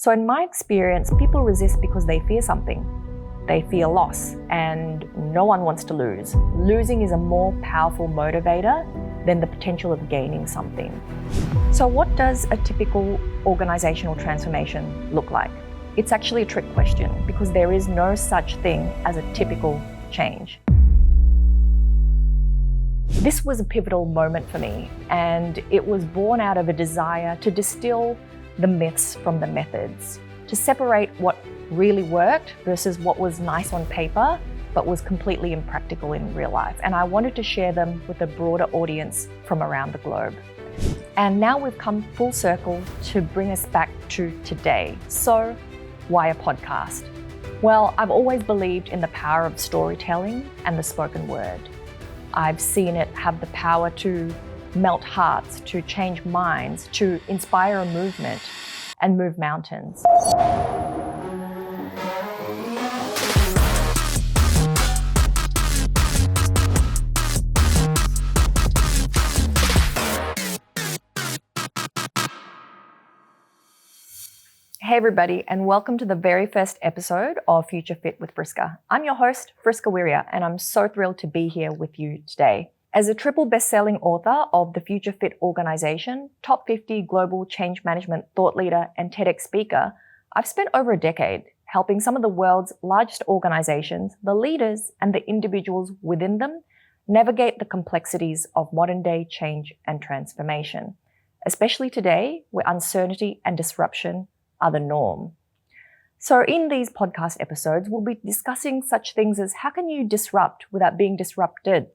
So in my experience, people resist because they fear something. They fear loss, and no one wants to lose. Losing is a more powerful motivator than the potential of gaining something. So what does a typical organizational transformation look like? It's actually a trick question because there is no such thing as a typical change. This was a pivotal moment for me, and it was born out of a desire to distill the myths from the methods, to separate what really worked versus what was nice on paper, but was completely impractical in real life. And I wanted to share them with a broader audience from around the globe. And now we've come full circle to bring us back to today. So why a podcast? Well, I've always believed in the power of storytelling and the spoken word. I've seen it have the power to melt hearts, to change minds, to inspire a movement and move mountains. Hey everybody, and welcome to the very first episode of Future Fit with Friska. I'm your host, Friska Wirya, and I'm so thrilled to be here with you today. As a triple best-selling author of the Future Fit organization, top 50 global change management thought leader, and TEDx speaker, I've spent over a decade helping some of the world's largest organizations, the leaders and the individuals within them, navigate the complexities of modern-day change and transformation, especially today where uncertainty and disruption are the norm. So in these podcast episodes, we'll be discussing such things as how can you disrupt without being disrupted?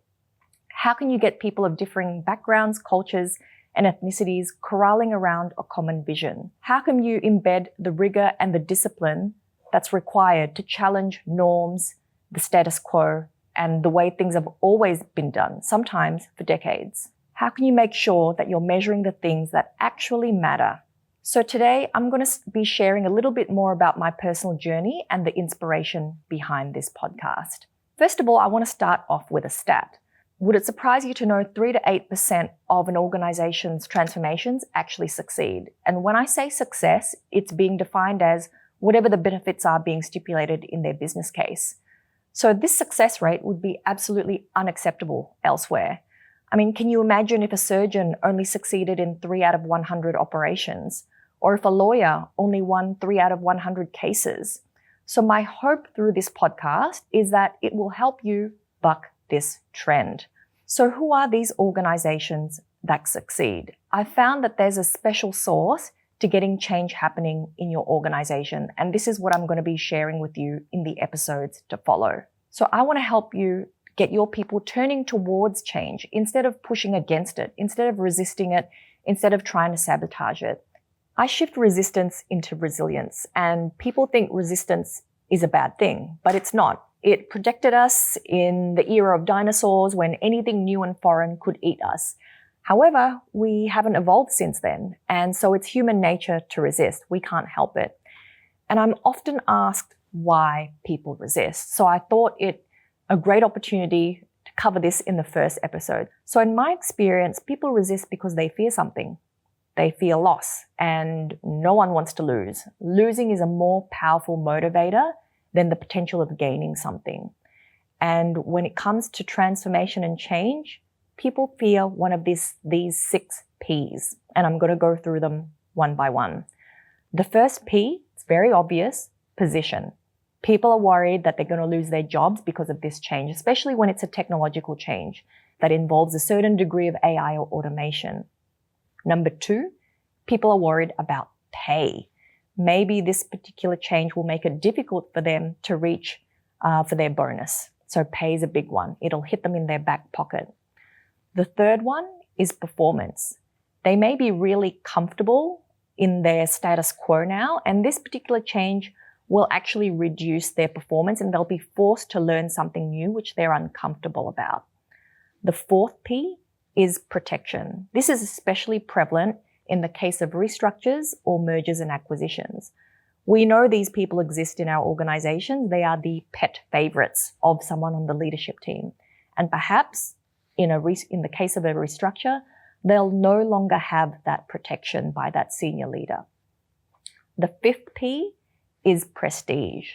How can you get people of differing backgrounds, cultures, and ethnicities corralling around a common vision? How can you embed the rigor and the discipline that's required to challenge norms, the status quo, and the way things have always been done, sometimes for decades? How can you make sure that you're measuring the things that actually matter? So today, I'm going to be sharing a little bit more about my personal journey and the inspiration behind this podcast. First of all, I want to start off with a stat. Would it surprise you to know 3 to 8% of an organization's transformations actually succeed? And when I say success, it's being defined as whatever the benefits are being stipulated in their business case. So this success rate would be absolutely unacceptable elsewhere. I mean, can you imagine if a surgeon only succeeded in 3 out of 100 operations? Or if a lawyer only won 3 out of 100 cases? So my hope through this podcast is that it will help you buck this trend. So who are these organizations that succeed? I found that there's a special sauce to getting change happening in your organization. And this is what I'm going to be sharing with you in the episodes to follow. So I want to help you get your people turning towards change instead of pushing against it, instead of resisting it, instead of trying to sabotage it. I shift resistance into resilience, and people think resistance is a bad thing, but it's not. It protected us in the era of dinosaurs when anything new and foreign could eat us. However, we haven't evolved since then, and so it's human nature to resist. We can't help it. And I'm often asked why people resist. So I thought it a great opportunity to cover this in the first episode. So in my experience, people resist because they fear something. They fear loss, and no one wants to lose. Losing is a more powerful motivator than the potential of gaining something. And when it comes to transformation and change, people fear one of these 6 P's, and I'm going to go through them one by one. The first P, it's very obvious, position. People are worried that they're going to lose their jobs because of this change, especially when it's a technological change that involves a certain degree of AI or automation. Number 2, people are worried about pay. Maybe this particular change will make it difficult for them to reach for their bonus. So pay is a big one. It'll hit them in their back pocket. The third one is performance. They may be really comfortable in their status quo now, and this particular change will actually reduce their performance, and they'll be forced to learn something new, which they're uncomfortable about. The fourth P is protection. This is especially prevalent in the case of restructures or mergers and acquisitions. We know these people exist in our organizations. They are the pet favorites of someone on the leadership team. And perhaps in the case of a restructure, they'll no longer have that protection by that senior leader. The fifth P is prestige.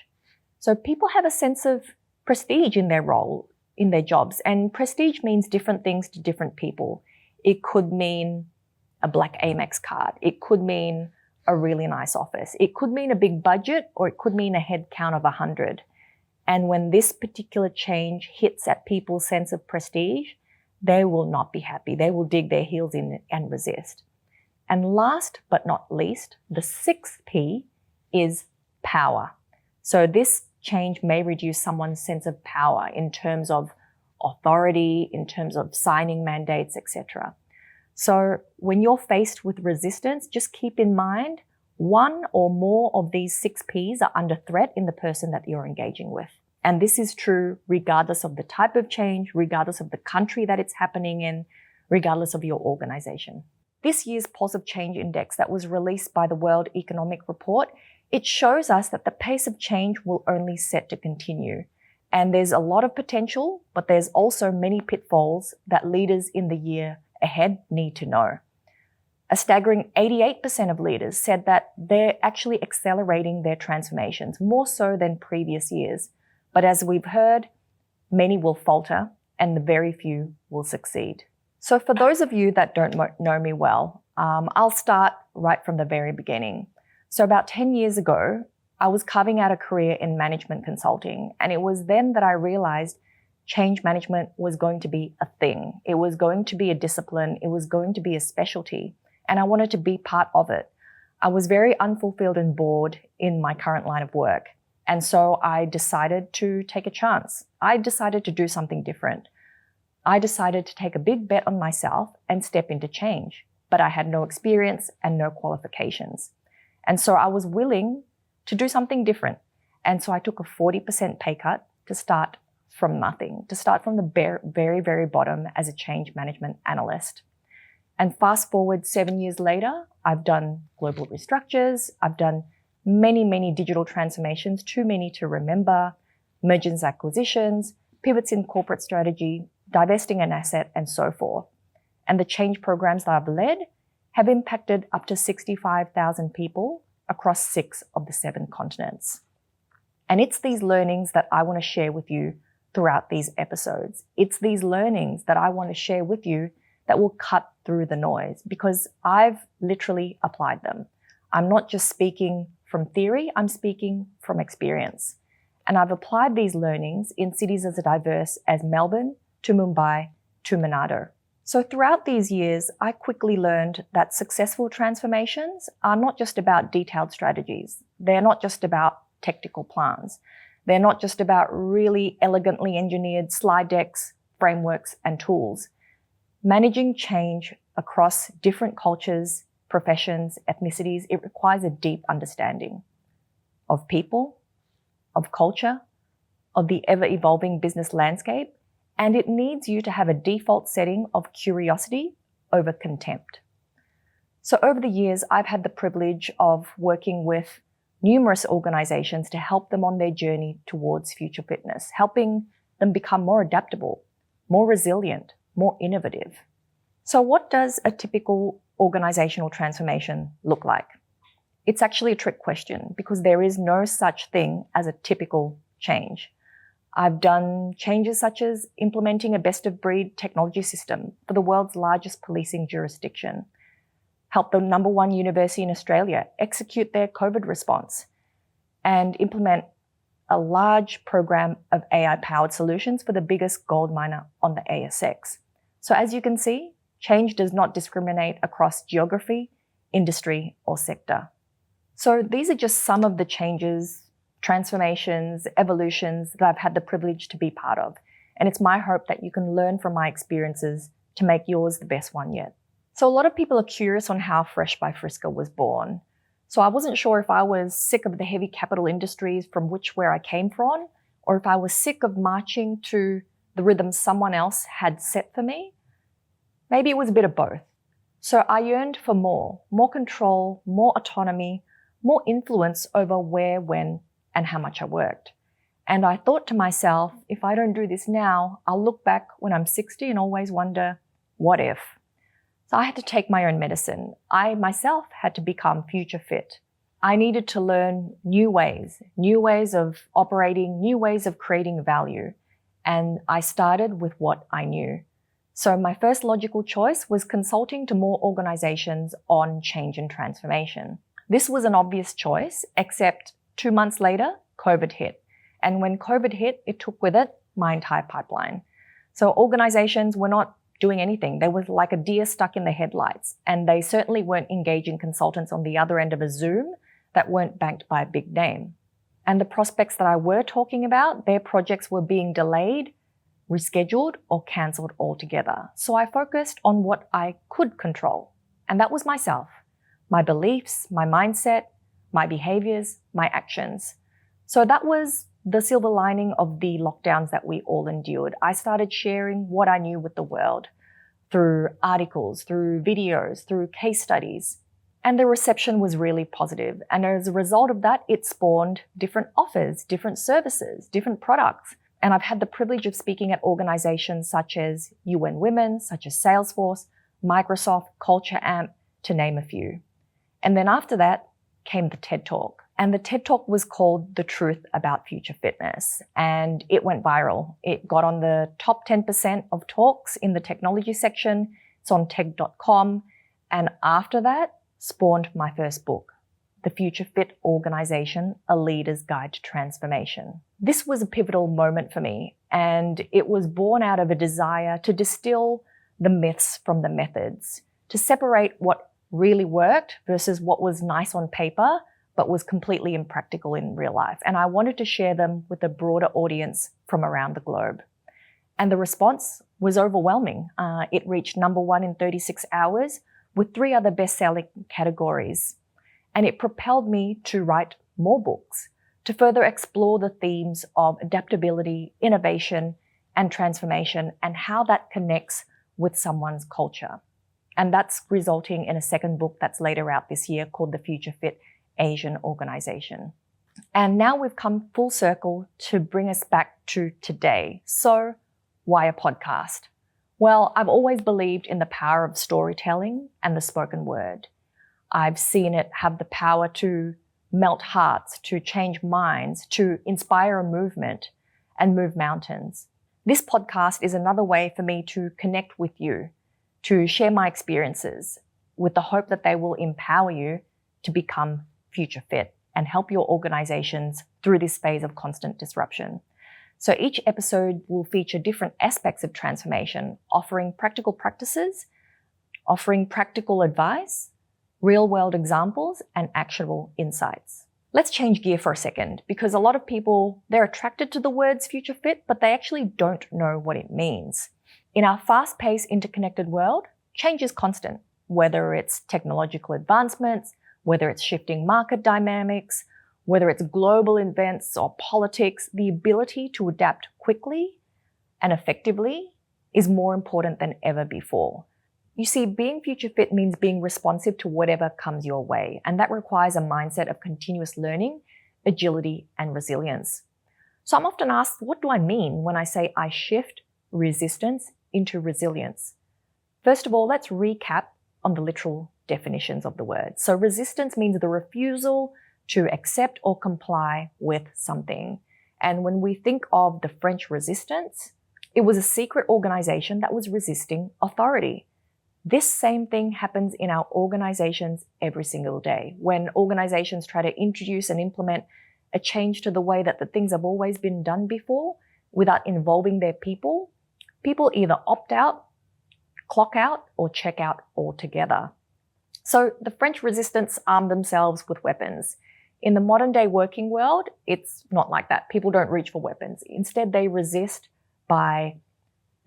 So people have a sense of prestige in their role, in their jobs, and prestige means different things to different people. It could mean a black Amex card. It could mean a really nice office. It could mean a big budget, or it could mean a head count of 100. And when this particular change hits at people's sense of prestige, they will not be happy. They will dig their heels in and resist. And last but not least, the sixth P is power. So this change may reduce someone's sense of power in terms of authority, in terms of signing mandates, etc. So when you're faced with resistance, just keep in mind one or more of these 6 Ps are under threat in the person that you're engaging with. And this is true regardless of the type of change, regardless of the country that it's happening in, regardless of your organization. This year's Positive Change Index that was released by the World Economic Report, it shows us that the pace of change will only set to continue. And there's a lot of potential, but there's also many pitfalls that leaders in the year ahead need to know. A staggering 88% of leaders said that they're actually accelerating their transformations, more so than previous years. But as we've heard, many will falter and the very few will succeed. So for those of you that don't know me well, I'll start right from the very beginning. So about 10 years ago, I was carving out a career in management consulting, and it was then that I realized change management was going to be a thing. It was going to be a discipline. It was going to be a specialty, and I wanted to be part of it. I was very unfulfilled and bored in my current line of work, and so I decided to take a chance. I decided to do something different. I decided to take a big bet on myself and step into change, but I had no experience and no qualifications. And so I was willing to do something different. And so I took a 40% pay cut to start from nothing, to start from the very, very bottom as a change management analyst. And fast forward 7 years later, I've done global restructures. I've done many, many digital transformations, too many to remember, mergers, acquisitions, pivots in corporate strategy, divesting an asset, and so forth. And the change programs that I've led have impacted up to 65,000 people across 6 of the 7 continents. And it's these learnings that I want to share with you throughout these episodes. It's these learnings that I want to share with you that will cut through the noise, because I've literally applied them. I'm not just speaking from theory, I'm speaking from experience. And I've applied these learnings in cities as diverse as Melbourne to Mumbai to Manado. So throughout these years, I quickly learned that successful transformations are not just about detailed strategies. They're not just about technical plans. They're not just about really elegantly engineered slide decks, frameworks, and tools. Managing change across different cultures, professions, ethnicities, it requires a deep understanding of people, of culture, of the ever-evolving business landscape, and it needs you to have a default setting of curiosity over contempt. So over the years, I've had the privilege of working with numerous organizations to help them on their journey towards future fitness, helping them become more adaptable, more resilient, more innovative. So what does a typical organizational transformation look like? It's actually a trick question, because there is no such thing as a typical change. I've done changes such as implementing a best-of-breed technology system for the world's largest policing jurisdiction, helped the #1 university in Australia execute their COVID response, and implement a large program of AI-powered solutions for the biggest gold miner on the ASX. So as you can see, change does not discriminate across geography, industry, or sector. So these are just some of the changes, transformations, evolutions that I've had the privilege to be part of. And it's my hope that you can learn from my experiences to make yours the best one yet. So a lot of people are curious on how Fresh by Friska was born. So I wasn't sure if I was sick of the heavy capital industries from where I came from, or if I was sick of marching to the rhythm someone else had set for me. Maybe it was a bit of both. So I yearned for more control, more autonomy, more influence over where, when, and how much I worked. And I thought to myself, if I don't do this now, I'll look back when I'm 60 and always wonder, what if? So I had to take my own medicine. I myself had to become future fit. I needed to learn new ways of operating, new ways of creating value. And I started with what I knew. So my first logical choice was consulting to more organizations on change and transformation. This was an obvious choice, except 2 months later, COVID hit. And when COVID hit, it took with it my entire pipeline. So organizations were not doing anything. They were like a deer stuck in the headlights. And they certainly weren't engaging consultants on the other end of a Zoom that weren't backed by a big name. And the prospects that I were talking about, their projects were being delayed, rescheduled, or cancelled altogether. So I focused on what I could control. And that was myself, my beliefs, my mindset, my behaviors, my actions. So that was the silver lining of the lockdowns that we all endured. I started sharing what I knew with the world through articles, through videos, through case studies. And the reception was really positive. And as a result of that, it spawned different offers, different services, different products. And I've had the privilege of speaking at organizations such as UN Women, such as Salesforce, Microsoft, Culture Amp, to name a few. And then after that came the TED Talk. And the TED Talk was called The Truth About Future Fitness. And it went viral. It got on the top 10% of talks in the technology section. It's on tech.com. And after that, spawned my first book, The Future Fit Organization, A Leader's Guide to Transformation. This was a pivotal moment for me, and it was born out of a desire to distill the myths from the methods, to separate what really worked versus what was nice on paper, but was completely impractical in real life. And I wanted to share them with a broader audience from around the globe. And the response was overwhelming. It reached #1 in 36 hours with 3 other best-selling categories. And it propelled me to write more books, to further explore the themes of adaptability, innovation, and transformation, and how that connects with someone's culture. And that's resulting in a second book that's later out this year called The Future Fit Asian Organization. And now we've come full circle to bring us back to today. So why a podcast? Well, I've always believed in the power of storytelling and the spoken word. I've seen it have the power to melt hearts, to change minds, to inspire a movement and move mountains. This podcast is another way for me to connect with you, to share my experiences with the hope that they will empower you to become future fit and help your organizations through this phase of constant disruption. So each episode will feature different aspects of transformation, offering practical practices, offering practical advice, real-world examples, and actionable insights. Let's change gear for a second, because a lot of people, they're attracted to the words future fit, but they actually don't know what it means. In our fast-paced, interconnected world, change is constant, whether it's technological advancements, whether it's shifting market dynamics, whether it's global events or politics. The ability to adapt quickly and effectively is more important than ever before. You see, being future fit means being responsive to whatever comes your way, and that requires a mindset of continuous learning, agility, and resilience. So I'm often asked, what do I mean when I say I shift resistance into resilience? First of all, let's recap on the literal definitions of the word. So resistance means the refusal to accept or comply with something. And when we think of the French resistance, it was a secret organization that was resisting authority. This same thing happens in our organizations every single day. When organizations try to introduce and implement a change to the way that the things have always been done before without involving their people, people either opt out, clock out, or check out altogether. So the French resistance armed themselves with weapons. In the modern day working world, it's not like that. People don't reach for weapons. Instead, they resist by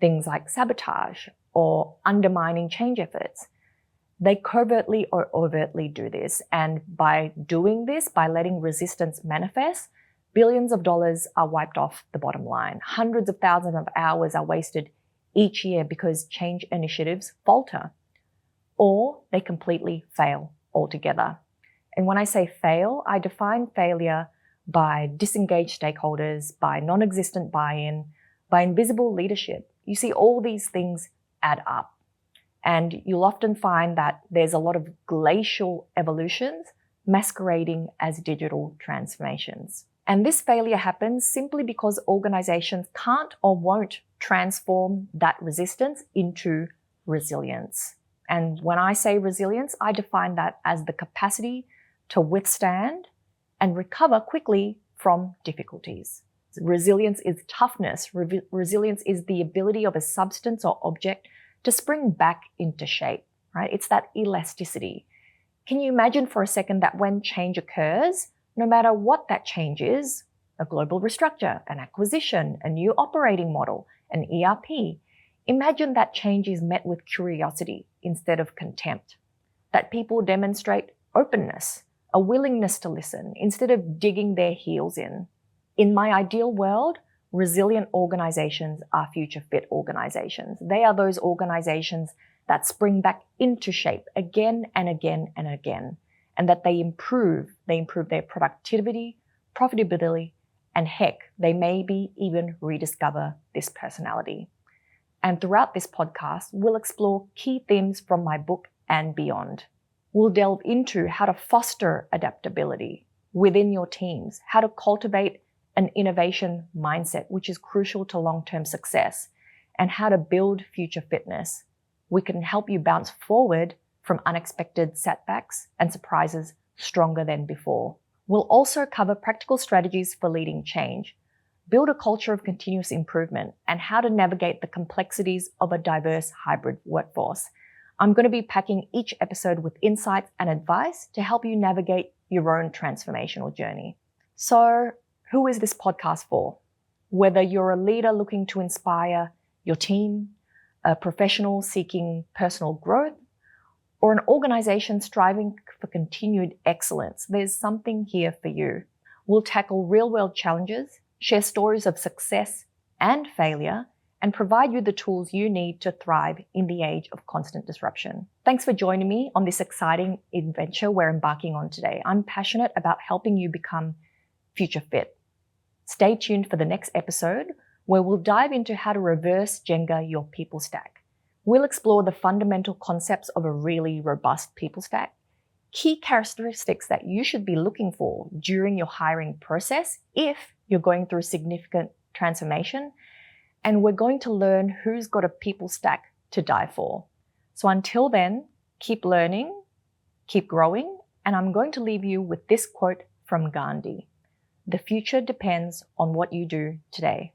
things like sabotage or undermining change efforts. They covertly or overtly do this. And by doing this, by letting resistance manifest, billions of dollars are wiped off the bottom line. Hundreds of thousands of hours are wasted each year because change initiatives falter, or they completely fail altogether. And when I say fail, I define failure by disengaged stakeholders, by non-existent buy-in, by invisible leadership. You see, all these things add up. And you'll often find that there's a lot of glacial evolutions masquerading as digital transformations. And this failure happens simply because organizations can't or won't transform that resistance into resilience. And when I say resilience, I define that as the capacity to withstand and recover quickly from difficulties. Resilience is toughness. Resilience is the ability of a substance or object to spring back into shape, right? It's that elasticity. Can you imagine for a second that when change occurs, no matter what that change is, a global restructure, an acquisition, a new operating model, an ERP, imagine that change is met with curiosity instead of contempt, that people demonstrate openness, a willingness to listen instead of digging their heels in. In my ideal world, resilient organizations are future fit organizations. They are those organizations that spring back into shape again and again and again, and that they improve their productivity, profitability, and heck, they maybe even rediscover this personality. And throughout this podcast, we'll explore key themes from my book and beyond. We'll delve into how to foster adaptability within your teams, how to cultivate an innovation mindset, which is crucial to long-term success, and how to build future fitness. We can help you bounce forward from unexpected setbacks and surprises stronger than before. We'll also cover practical strategies for leading change, build a culture of continuous improvement, and how to navigate the complexities of a diverse hybrid workforce. I'm going to be packing each episode with insights and advice to help you navigate your own transformational journey. So, who is this podcast for? Whether you're a leader looking to inspire your team, a professional seeking personal growth, or an organization striving for continued excellence, there's something here for you. We'll tackle real-world challenges, share stories of success and failure, and provide you the tools you need to thrive in the age of constant disruption. Thanks for joining me on this exciting adventure we're embarking on today. I'm passionate about helping you become future fit. Stay tuned for the next episode where we'll dive into how to reverse Jenga your people stack. We'll explore the fundamental concepts of a really robust people stack, key characteristics that you should be looking for during your hiring process if you're going through significant transformation, and we're going to learn who's got a people stack to die for. So until then, keep learning, keep growing, and I'm going to leave you with this quote from Gandhi. The future depends on what you do today.